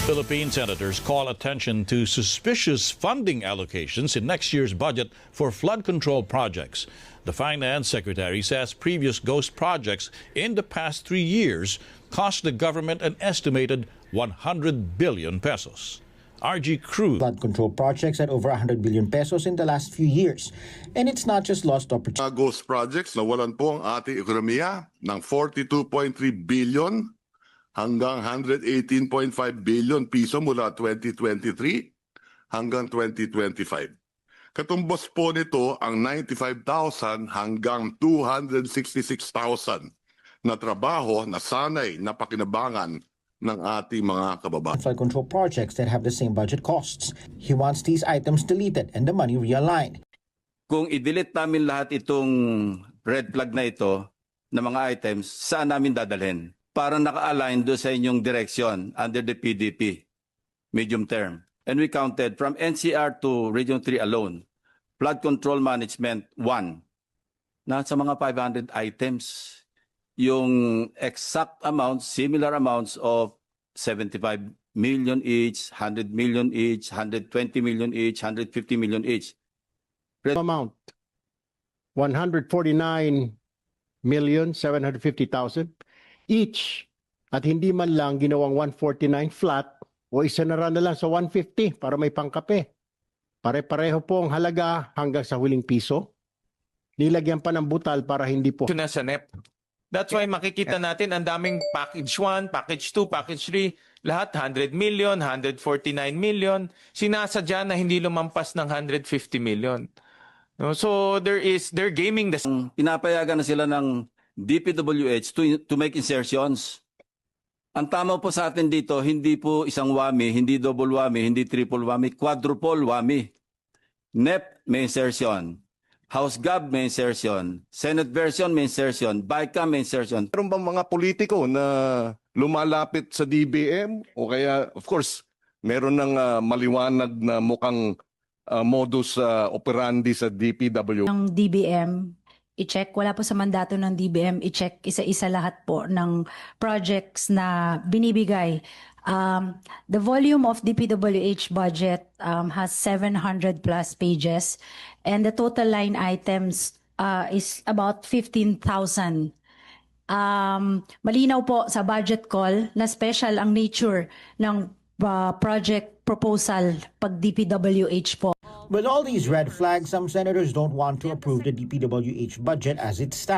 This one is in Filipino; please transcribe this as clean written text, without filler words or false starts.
Philippine senators call attention to suspicious funding allocations in next year's budget for flood control projects. The finance secretary says previous ghost projects in the past 3 years cost the government an estimated 100 billion pesos. RG Cruz. Flood control projects at over 100 billion pesos in the last few years. And it's not just lost opportunity. Ghost projects, nawalan po ang ating ekonomiya ng 42.3 billion hanggang 118.5 billion piso mula 2023 hanggang 2025. Katumbos po nito ang 95,000 hanggang 266,000 na trabaho na sanay na pakinabangan ng ating mga kababayan. Flood control projects that have the same budget costs. He wants these items deleted and the money realigned. Kung i-delete namin lahat itong red flag na ito na mga items, saan namin dadalhin? Para naka-align doon sa inyong direction under the PDP, medium term. And we counted from NCR to Region 3 alone, flood control management 1, nasa mga 500 items. Yung exact amounts, similar amounts of 75 million each, 100 million each, 120 million each, 150 million each. Amount, 149,750,000 each. At hindi man lang ginawang 149 flat o isa na lang sa 150 para may pangkape. Pare-pareho po ang halaga hanggang sa huling piso. Nilagyan pa ng butal para hindi po. Na sa NEP. That's why makikita natin ang daming package 1, package 2, package 3, lahat 100 million, 149 million, sinasadya na hindi lumampas ng 150 million. No, so they're gaming the... Pinapayagan na sila ng DPWH to make insertions. Ang tama po sa atin dito, hindi po isang WAMI, hindi double WAMI, hindi triple WAMI, quadruple WAMI. NEP may insertion. House Gov may insertion, Senate version may insertion, BICAM may insertion. Meron bang mga politiko na lumalapit sa DBM o kaya of course meron ng maliwanag na mukhang modus operandi sa DPW? Ng DBM, i-check, wala po sa mandato ng DBM, i-check isa-isa lahat po ng projects na binibigay. The volume of DPWH budget has 700 plus pages and the total line items is about 15,000. Malinaw po sa budget call na special ang nature ng project proposal pag DPWH po. With all these red flags, some senators don't want to approve the DPWH budget as it stands.